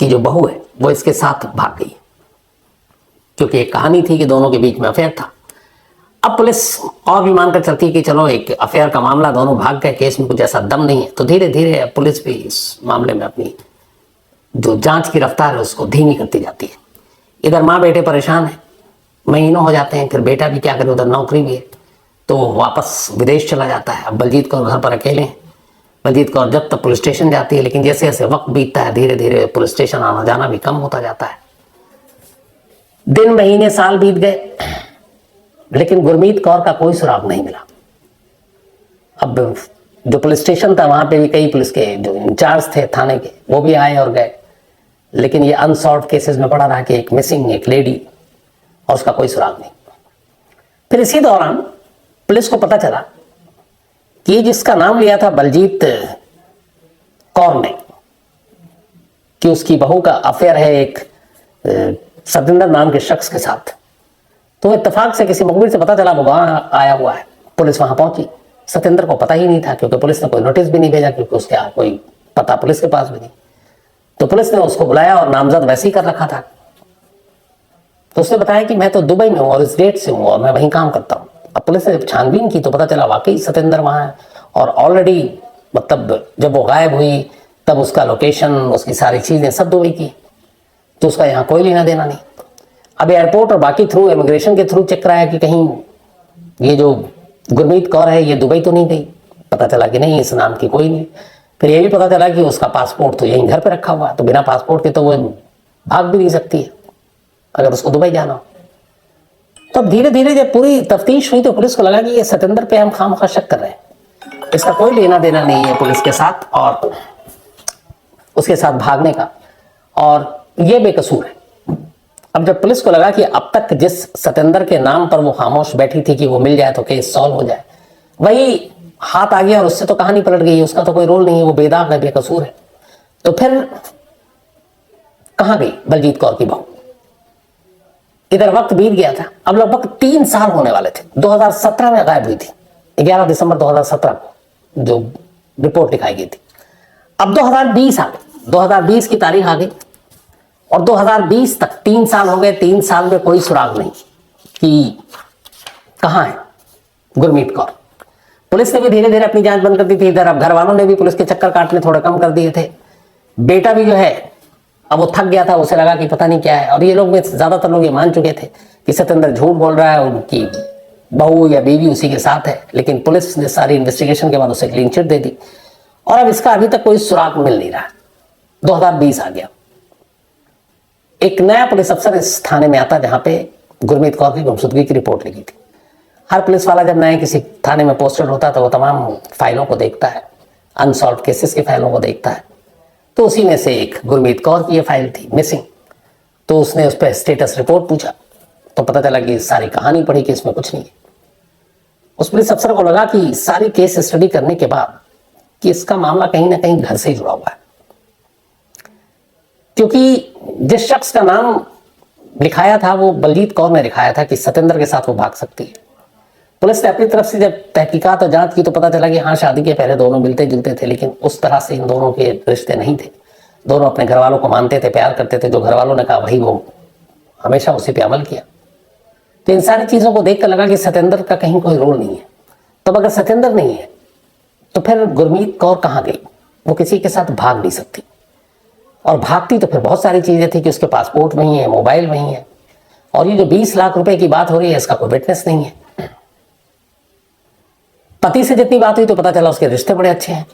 कि जो बहू है वो इसके साथ भाग गई, क्योंकि एक कहानी थी कि दोनों के बीच में अफेयर था। अब पुलिस और भी मानकर चलती है कि चलो एक अफेयर का मामला, दोनों भाग गए, केस में कुछ ऐसा दम नहीं है, तो धीरे धीरे पुलिस भी इस मामले में अपनी जो जांच की रफ्तार है उसको धीमी करती जाती है। इधर माँ बेटे परेशान है, महीनों हो जाते हैं, फिर बेटा भी क्या करे, उधर नौकरी भी है, तो वापस विदेश चला जाता है। अब बलजीत कौर घर पर अकेले हैं। बलजीत कौर जब तक पुलिस स्टेशन जाती है, लेकिन जैसे जैसे वक्त बीतता है धीरे धीरे पुलिस स्टेशन आना जाना भी कम होता जाता है। दिन महीने साल बीत गए, लेकिन गुरमीत कौर का कोई सुराग नहीं मिला। अब जो पुलिस स्टेशन था वहां पे भी कई पुलिस के जो इंचार्ज थे थाने के वो भी आए और गए, लेकिन ये अनसॉल्व केसेस में पड़ा रहा कि एक मिसिंग एक लेडी, और उसका कोई सुराग नहीं। फिर इसी दौरान पुलिस को पता चला कि ये जिसका नाम लिया था बलजीत कौर ने कि उसकी बहू का अफेयर है एक सतेंद्र नाम के शख्स के साथ, तो इत्तेफाक से किसी मुखबिर से पता चला वो वहां आया हुआ है। पुलिस वहां पहुंची, सतेंद्र को पता ही नहीं था, क्योंकि पुलिस ने कोई नोटिस भी नहीं भेजा, क्योंकि उसके कोई पता पुलिस के पास भी नहीं। तो पुलिस ने उसको बुलाया और नामजद वैसे ही कर रखा था। तो उसने बताया कि मैं तो दुबई में हूँ और इस डेट से हूँ और मैं वहीं काम करता हूँ। अब पुलिस ने छानबीन की तो पता चला वाकई सतेंद्र वहां है, और ऑलरेडी मतलब जब वो गायब हुई तब उसका लोकेशन, उसकी सारी चीजें सब दुबई की, तो उसका यहाँ कोई लेना देना नहीं। अब एयरपोर्ट और बाकी थ्रू इमिग्रेशन के थ्रू चेक कराया कि कहीं ये जो गुरमीत कौर है ये दुबई तो नहीं गई। पता चला कि नहीं, इस नाम की कोई नहीं। फिर ये भी पता चला कि उसका पासपोर्ट तो यहीं घर पे रखा हुआ है, तो बिना पासपोर्ट के तो वो भाग भी नहीं सकती है अगर उसको दुबई जाना हो। तब धीरे धीरे जब पूरी तफ्तीश हुई तो पुलिस को लगा कि ये सतेंद्र पे हम खामखा शक कर रहे हैं, इसका कोई लेना देना नहीं है पुलिस के साथ और उसके साथ भागने का, और ये बेकसूर है। अब जब पुलिस को लगा कि अब तक जिस सतेंद्र के नाम पर वो खामोश बैठी थी कि वो मिल जाए तो केस सॉल्व हो जाए, वही हाथ आ गया और उससे तो कहानी पलट गई। उसका तो कोई रोल नहीं है, वो बेदाग है, बेकसूर है। तो फिर कहां गई बलजीत कौर की बहू? इधर वक्त बीत गया था, अब लगभग 3 साल होने वाले थे। 2017 में गायब हुई थी, 11 दिसंबर 2017 को जो रिपोर्ट लिखाई गई थी। अब 2020 आ गई, 2020 की तारीख आ गई और 2020 तक 3 साल हो गए। 3 साल में कोई सुराग नहीं कि कहां है गुरमीत कौर। पुलिस ने भी धीरे धीरे अपनी जांच बंद कर दी थी। इधर अब घर वालों ने भी पुलिस के चक्कर काटने थोड़े कम कर दिए थे। बेटा भी जो है अब वो थक गया था, उसे लगा कि पता नहीं क्या है, और ये लोग में ज्यादातर लोग ये मान चुके थे कि सतेंद्र झूठ बोल रहा है, उनकी बहू या बीवी उसी के साथ है। लेकिन पुलिस ने सारी इन्वेस्टिगेशन के बाद उसे क्लीन चिट दे दी और अब इसका अभी तक कोई सुराग मिल नहीं रहा। 2020 आ गया, एक नया पुलिस अफसर इस थाने में आता जहां पे गुरमीत कौर की गुमशुदगी की रिपोर्ट लिखी थी। हर पुलिस वाला जब नए किसी थाने में पोस्टेड होता है तो वो तमाम फाइलों को देखता है, अनसॉल्व केसेस की फाइलों को देखता है। तो उसी में से एक गुरमीत कौर की ये फाइल थी मिसिंग। तो उसने उस पर स्टेटस रिपोर्ट पूछा तो पता चला कि सारी कहानी पढ़ी कि इसमें कुछ नहीं है। उस पुलिस अफसर को लगा कि सारी केस स्टडी करने के बाद कि इसका मामला कहीं ना कहीं घर से ही जुड़ा हुआ है, क्योंकि जिस शख्स का नाम लिखाया था वो बलजीत कौर ने लिखाया था कि सतेंद्र के साथ वो भाग सकती है। पुलिस ने अपनी तरफ से जब तहकीकात और जांच की तो पता चला कि हाँ, शादी के पहले दोनों मिलते जुलते थे, लेकिन उस तरह से इन दोनों के रिश्ते नहीं थे। दोनों अपने घर वालों को मानते थे, प्यार करते थे, जो घर वालों ने कहा वही वो हमेशा उसी पे अमल किया। तो इन सारी चीजों को देखकर लगा कि सतेंद्र का कहीं कोई रोल नहीं है। तब अगर सतेंद्र नहीं है तो फिर गुरमीत कौर कहाँ गई? वो किसी के साथ भाग नहीं सकती, और भागती तो फिर बहुत सारी चीजें थी कि उसके पासपोर्ट वही है, मोबाइल वही है, और ये जो 20 लाख रुपए की बात हो रही है इसका कोई विटनेस नहीं है। पति से जितनी बात हुई तो पता चला उसके रिश्ते बड़े अच्छे हैं,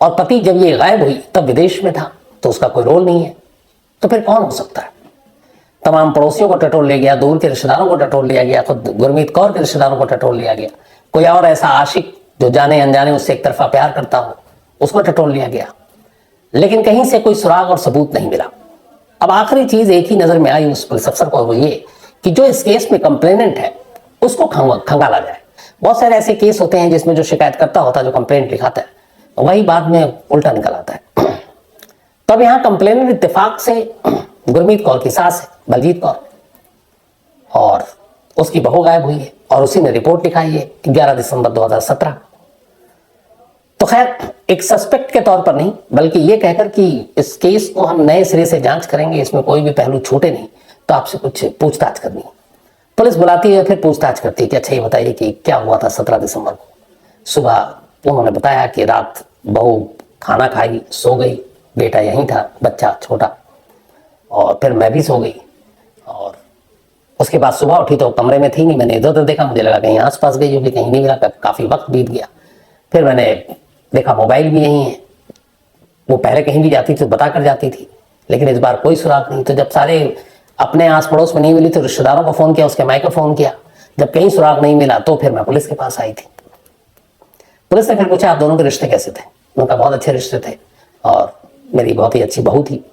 और पति जब ये गायब हुई तब विदेश में था, तो उसका कोई रोल नहीं है। तो फिर कौन हो सकता है? तमाम पड़ोसियों को टटोल ले गया, दूर के रिश्तेदारों को टटोल लिया गया, खुद गुरमीत कौर के रिश्तेदारों को टटोल लिया गया, कोई और ऐसा आशिक जो जाने अनजाने उससे एक तरफा प्यार करता हो उसको टटोल लिया गया, लेकिन कहीं से कोई सुराग और सबूत नहीं मिला। अब आखिरी चीज एक ही नजर में आई उस पुलिस अफसर को, वो ये कि जो इस केस में कंप्लेनेंट है उसको खंगाला जाए। बहुत सारे ऐसे केस होते हैं जिसमें जो शिकायत करता होता है, जो कंप्लेंट लिखाता है, वही बाद में उल्टा निकल आता है। तब यहाँ कंप्लेनेंट इत्तेफाक से गुरमीत कौर की सास है बलजीत कौर, और उसकी बहू गायब हुई है, और उसी ने रिपोर्ट लिखाई है 11 दिसंबर 2017। तो खैर एक सस्पेक्ट के तौर पर नहीं, बल्कि ये कहकर कि इस केस को हम नए सिरे से जांच करेंगे, इसमें कोई भी पहलू छूटे नहीं, तो आपसे कुछ पूछताछ करनी है। पुलिस बुलाती है, फिर पूछताछ करती है कि अच्छा ये बताइए कि क्या हुआ था 17 दिसंबर को। सुबह उन्होंने बताया कि रात बहू खाना खाई, सो गई, बेटा यहीं था, बच्चा छोटा, और फिर मैं भी सो गई। और उसके बाद सुबह उठी तो कमरे में थी नहीं, मैंने इधर उधर देखा, मुझे लगा कहीं आसपास गई होगी, कहीं नहीं मिला, काफ़ी वक्त बीत गया। फिर मैंने देखा मोबाइल भी यहीं है, वो पहले कहीं भी जाती थी तो बता कर जाती थी, लेकिन इस बार कोई सुराग नहीं। तो जब सारे अपने आस पड़ोस में नहीं मिली तो रिश्तेदारों को फ़ोन किया, उसके माई को फ़ोन किया, जब कहीं सुराग नहीं मिला तो फिर मैं पुलिस के पास आई थी। पुलिस ने फिर पूछा आप दोनों के रिश्ते कैसे थे? उनका बहुत अच्छे रिश्ते थे और मेरी बहुत ही अच्छी बहू थी।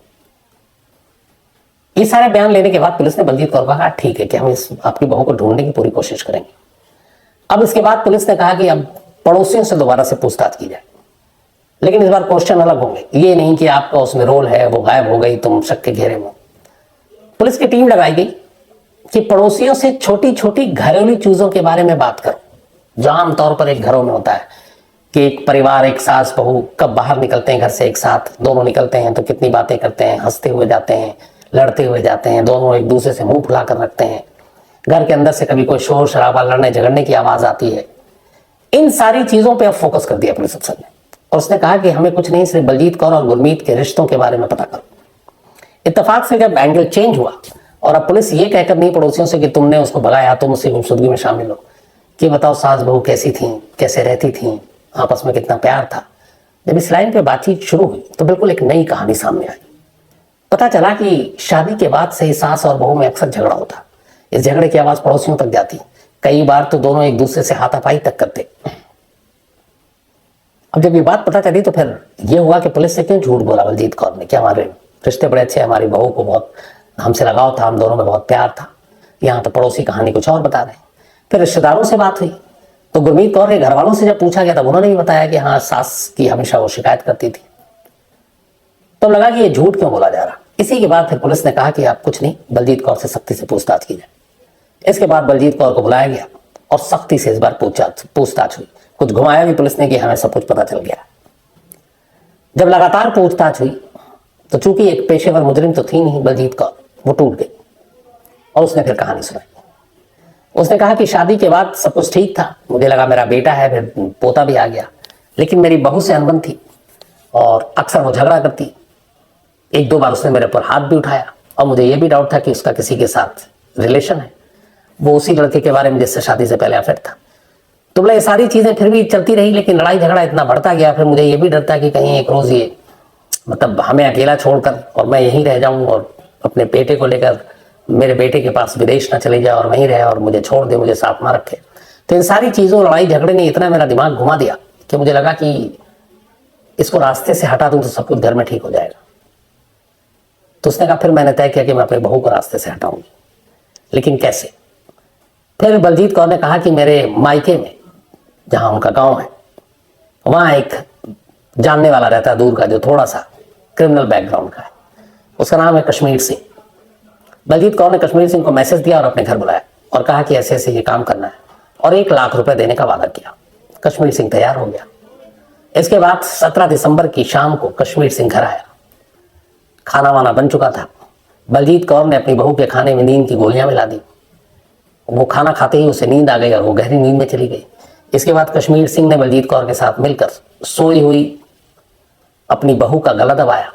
ये सारे बयान लेने के बाद पुलिस ने बलजीत कौर को कहा ठीक है कि हम इस आपकी बहू को ढूंढने की पूरी कोशिश करेंगे। अब इसके बाद पुलिस ने कहा कि अब पड़ोसियों से दोबारा से पूछताछ की जाए, लेकिन इस बार क्वेश्चन अलग होंगे, ये नहीं कि आपका उसमें रोल है, वो गायब हो गई, तुम शक के घेरे में। पुलिस की टीम लगाई गई कि पड़ोसियों से छोटी छोटी घरेलू चीजों के बारे में बात करो, जो आमतौर पर एक घरों में होता है कि एक परिवार, एक सास बहू कब बाहर निकलते हैं घर से एक साथ, दोनों निकलते हैं तो कितनी बातें करते हैं, हंसते हुए जाते हैं, लड़ते हुए जाते हैं, दोनों एक दूसरे से मुंह फुला कर रखते हैं, घर के अंदर से कभी कोई शोर शराबा, लड़ने झगड़ने की आवाज आती है। इन सारी चीजों पे अब फोकस कर दिया पुलिस अफसर ने, और उसने कहा कि हमें कुछ नहीं, सिर्फ बलजीत कौर और गुरमीत के रिश्तों के बारे में पता करो। इत्तेफाक से जब एंगल चेंज हुआ और अब पुलिस ये कहकर नहीं पड़ोसियों से कि तुमने उसको भगाया, तुम उसकी गुमशुदगी में शामिल हो, कि बताओ सास बहू कैसी थी, कैसे रहती थी, आपस में कितना प्यार था। जब इस लाइन पे बातचीत शुरू हुई तो बिल्कुल एक नई कहानी सामने आई। पता चला कि शादी के बाद से ही सास और बहू में अक्सर झगड़ा होता। इस झगड़े की आवाज पड़ोसियों तक जाती, कई बार तो दोनों एक दूसरे से हाथापाई तक करते। अब जब ये बात पता चली तो फिर ये हुआ कि पुलिस से क्यों झूठ बोला बलजीत कौर ने कि हमारे रिश्ते बड़े अच्छे, हमारी बहू को बहुत हमसे लगाव था, हम दोनों में बहुत प्यार था। यहाँ तो पड़ोसी कहानी कुछ और बता रहे हैं। फिर रिश्तेदारों से बात हुई तो गुरमीत कौर के घर वालों से जब पूछा गया तब उन्होंने भी बताया कि हाँ सास की हमेशा वो शिकायत करती थी। तब लगा कि ये झूठ क्यों बोला जा रहा। इसी के बाद फिर पुलिस ने कहा कि आप कुछ नहीं, बलजीत कौर से सख्ती से पूछताछ की जाए। इसके बाद बलजीत कौर को बुलाया गया और सख्ती से इस बार पूछताछ हुई। कुछ घुमाया भी पुलिस ने कि हमें सब कुछ पता चल गया। जब लगातार पूछताछ हुई तो चूंकि एक पेशेवर मुजरिम तो थी नहीं बलजीत कौर, वो टूट गई और उसने फिर कहानी सुनाई। उसने कहा कि शादी के बाद सब कुछ ठीक था, मुझे लगा मेरा बेटा है, फिर पोता भी आ गया, लेकिन मेरी बहू से अनबन थी और अक्सर वो झगड़ा करती। एक दो बार उसने मेरे पर हाथ भी उठाया और मुझे ये भी डाउट था कि उसका किसी के साथ रिलेशन है, वो उसी लड़के के बारे में जिससे शादी से पहले अफेयर था। तो बोला ये सारी चीजें फिर भी चलती रही, लेकिन लड़ाई झगड़ा इतना बढ़ता गया, फिर मुझे ये भी डर था कि कहीं एक रोज ये मतलब हमें अकेला छोड़कर और मैं यहीं रह जाऊं और अपने बेटे को लेकर मेरे बेटे के पास विदेश ना चले जाए और वहीं रहे और मुझे छोड़ दे, मुझे साथ ना रखे। तो इन सारी चीजों, लड़ाई झगड़े ने इतना मेरा दिमाग घुमा दिया कि मुझे लगा कि इसको रास्ते से हटा दूं तो सब कुछ घर में ठीक हो जाएगा। तो उसने कहा, फिर मैंने तय किया कि मैं अपने बहू को रास्ते से हटाऊंगी, लेकिन कैसे। फिर बलजीत कौर ने कहा कि मेरे मायके में, जहां उनका गांव है, वहां एक जानने वाला रहता है दूर का, जो थोड़ा सा क्रिमिनल बैकग्राउंड का है, उसका नाम है कश्मीर सिंह। बलजीत कौर ने कश्मीर सिंह को मैसेज दिया और अपने घर बुलाया और कहा कि ऐसे ऐसे ये काम करना है और 1 लाख रुपए देने का वादा किया। कश्मीर सिंह तैयार हो गया। इसके बाद 17 दिसंबर की शाम को कश्मीर सिंह घर आया। खाना वाना बन चुका था। बलजीत कौर ने अपनी बहू के खाने में नींद की गोलियां मिला दी। वो खाना खाते ही उसे नींद आ गई और वो गहरी नींद में चली गई। इसके बाद कश्मीर सिंह ने बलजीत कौर के साथ मिलकर सोई हुई अपनी बहू का गला दबाया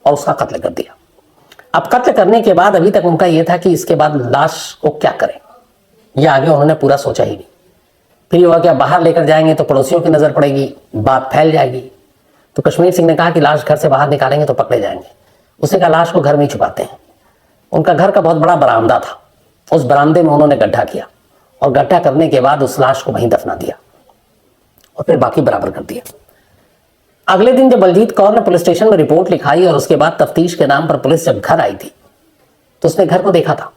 और उसका कत्ल कर दिया। अब कत्ल करने के बाद अभी तक उनका यह था कि इसके बाद लाश को क्या करें, यह आगे उन्होंने पूरा सोचा ही नहीं। फिर ये हुआ कि बाहर लेकर जाएंगे तो पड़ोसियों की नजर पड़ेगी, बात फैल जाएगी। तो कश्मीर सिंह ने कहा कि लाश घर से बाहर निकालेंगे तो पकड़े जाएंगे। उसने कहा लाश को घर में ही छुपाते हैं। उनका घर का बहुत बड़ा बरामदा था, उस बरामदे में उन्होंने गड्ढा किया और गड्ढा करने के बाद उस लाश को वहीं दफना दिया और फिर बाकी बराबर कर दिया। अगले दिन जब बलजीत कौर ने पुलिस स्टेशन में रिपोर्ट लिखाई और उसके बाद तफ्तीश के नाम पर पुलिस जब घर आई थी तो उसने घर को देखा था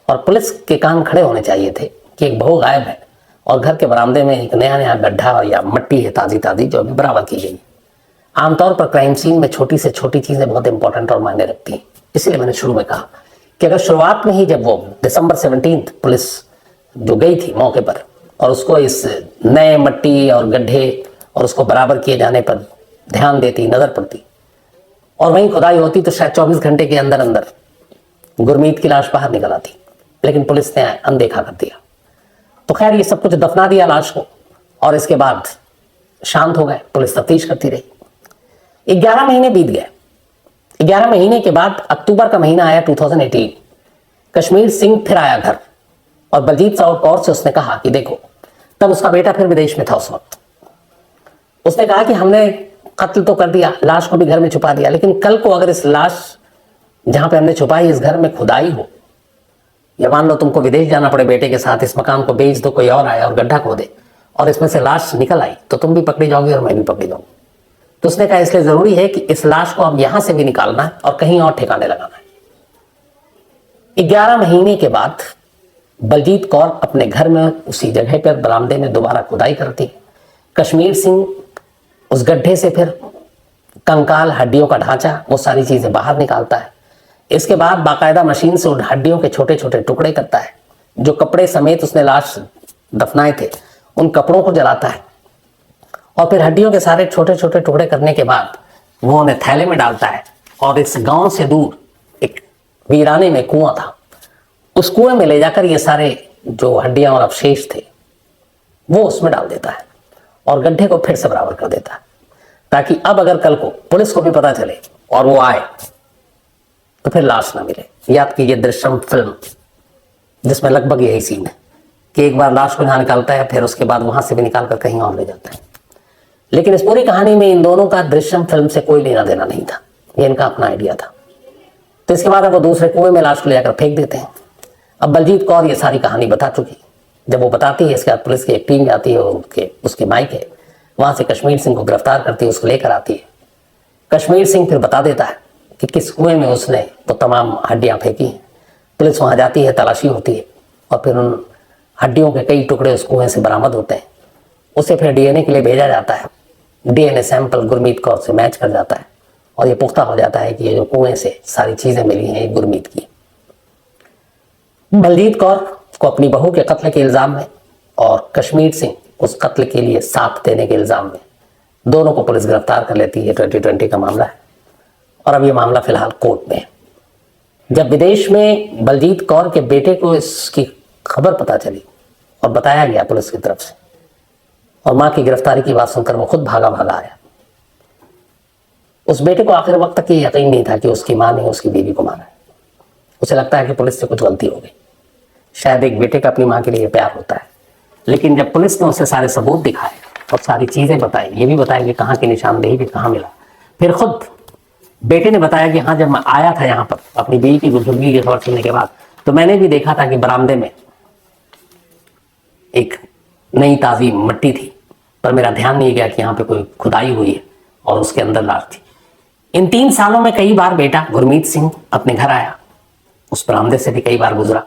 और पुलिस के कान खड़े होने चाहिए थे कि एक बहू गायब है और घर के बरामदे में एक नया नया गड्ढा या मट्टी है ताजी ताजी जो अभी बराबर की गई। आमतौर पर क्राइम सीन में छोटी से छोटी चीजें बहुत इंपॉर्टेंट और मायने रखती हैं। इसलिए मैंने शुरू में कहा कि अगर शुरुआत में ही जब वो दिसंबर 17 पुलिस जो गई थी मौके पर और उसको इस नए मट्टी और गड्ढे और उसको बराबर किए जाने पर ध्यान देती, नजर पड़ती, और वहीं खुदाई होती तो शायद 24 घंटे के अंदर अंदर गुरमीत की लाश बाहर निकल आती, लेकिन पुलिस ने अनदेखा कर दिया। तो खैर ये सब कुछ दफना दिया लाश को, और इसके बाद शांत हो गए, पुलिस तफ्तीश करती रही। 11 महीने बीत गए। 11 महीने के बाद अक्टूबर का महीना आया 2018। कश्मीर सिंह फिर आया घर, और बलजीत कौर से उसने कहा कि देखो, तब उसका बेटा फिर विदेश में था उस वक्त। उसने कहा कि हमने कत्ल तो कर दिया, लाश को भी घर में छुपा दिया, लेकिन कल को अगर इस लाश जहां पे हमने छुपाई इस घर में खुदाई हो, या मान लो तुमको विदेश जाना पड़े बेटे के साथ, इस मकान को बेच दो, कोई और आया और गड्ढा खोदे और इसमें से लाश निकल आई, तो तुम भी पकड़ी जाओगी और मैं भी पकड़ी जाऊंगी। तो उसने कहा इसलिए जरूरी है कि इस लाश को अब यहां से भी निकालना है और कहीं और ठिकाने लगाना है। 11 महीने के बाद बलजीत कौर अपने घर में उसी जगह पर बरामदे में दोबारा खुदाई करती। कश्मीर सिंह उस गड्ढे से फिर कंकाल, हड्डियों का ढांचा, वो सारी चीजें बाहर निकालता है। इसके बाद बाकायदा मशीन से उन हड्डियों के छोटे छोटे टुकड़े करता है। जो कपड़े समेत उसने लाश दफनाए थे उन कपड़ों को जलाता है, और फिर हड्डियों के सारे छोटे छोटे टुकड़े करने के बाद वो उन्हें थैले में डालता है, और इस गांव से दूर एक वीराने में कुआं था, उस कुएं में ले जाकर ये सारे जो हड्डियां और अवशेष थे वो उसमें डाल देता है, और गड्ढे को फिर से बराबर कर देता है, ताकि अब अगर कल को पुलिस को भी पता चले और वो आए तो फिर लाश ना मिले। याद कीजिए दृश्यम फिल्म, जिसमें लगभग यही सीन है कि एक बार लाश को यहां निकालता है, फिर उसके बाद वहां से भी निकाल कर कहीं और ले जाता है। लेकिन इस पूरी कहानी में इन दोनों का दृश्यम फिल्म से कोई लेना देना नहीं था, ये इनका अपना आइडिया था। तो इसके बाद वो दूसरे कुएं में लाश को ले जाकर फेंक देते हैं। अब बलजीत कौर ये सारी कहानी बता चुकी। जब वो बताती है, इसके बाद पुलिस की एक टीम जाती है, उसके माइक है, वहां से कश्मीर सिंह को गिरफ्तार करती है, उसको लेकर आती है। कश्मीर सिंह फिर बता देता है कि किस कुएं में उसने वो तमाम हड्डियां फेंकी। पुलिस वहां जाती है, तलाशी होती है, और फिर उन हड्डियों के कई टुकड़े उस कुएं से बरामद होते हैं। उसे फिर डीएनए के लिए भेजा जाता है। डीएनए सैंपल गुरमीत कौर से मैच कर जाता है, और ये पुख्ता हो जाता है कि ये जो कुएं से सारी चीजें मिली हैं ये गुरमीत की। बलजीत कौर को अपनी बहू के कत्ल के इल्जाम में और कश्मीर सिंह उस कत्ल के लिए साथ देने के इल्जाम में दोनों को पुलिस गिरफ्तार कर लेती है। 2020 का मामला है, और अब ये मामला फिलहाल कोर्ट में है। जब विदेश में बलजीत कौर के बेटे को इसकी खबर पता चली और बताया गया पुलिस की तरफ से, और मां की गिरफ्तारी की बात सुनकर वो खुद भागा आया। उस बेटे को आखिर वक्त तक ये यकीन नहीं था कि उसकी मां ने उसकी बीवी को मारा है। उसे लगता है कि पुलिस से कुछ गलती हो गई। शायद एक बेटे का अपनी मां के लिए प्यार होता है, लेकिन जब पुलिस ने उसे सारे सबूत दिखाए और सारी चीजें बताई, ये भी बताया कि कहाँ की निशानदेही भी कहाँ मिला, फिर खुद बेटे ने बताया कि हाँ, जब मैं आया था यहाँ पर अपनी बीवी की गुजरगी की खबर सुनने के बाद, तो मैंने भी देखा था कि बरामदे में एक नई ताजी मिट्टी थी, पर मेरा ध्यान नहीं गया कि यहाँ पे कोई खुदाई हुई है और उसके अंदर लाश थी। इन 3 सालों में कई बार बेटा गुरमीत सिंह अपने घर आया, उस बरामदे से भी कई बार गुजरा,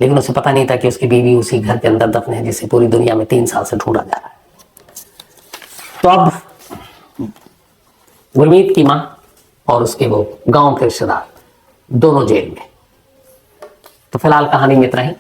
लेकिन उसे पता नहीं था कि उसकी बीवी उसी घर के अंदर दफन है जिसे पूरी दुनिया में 3 साल से ढूंढा जा रहा है। तो अब गुरमीत की मां और उसके वो गांव के रिश्तेदार दोनों जेल में। तो फिलहाल कहानी में इतना ही।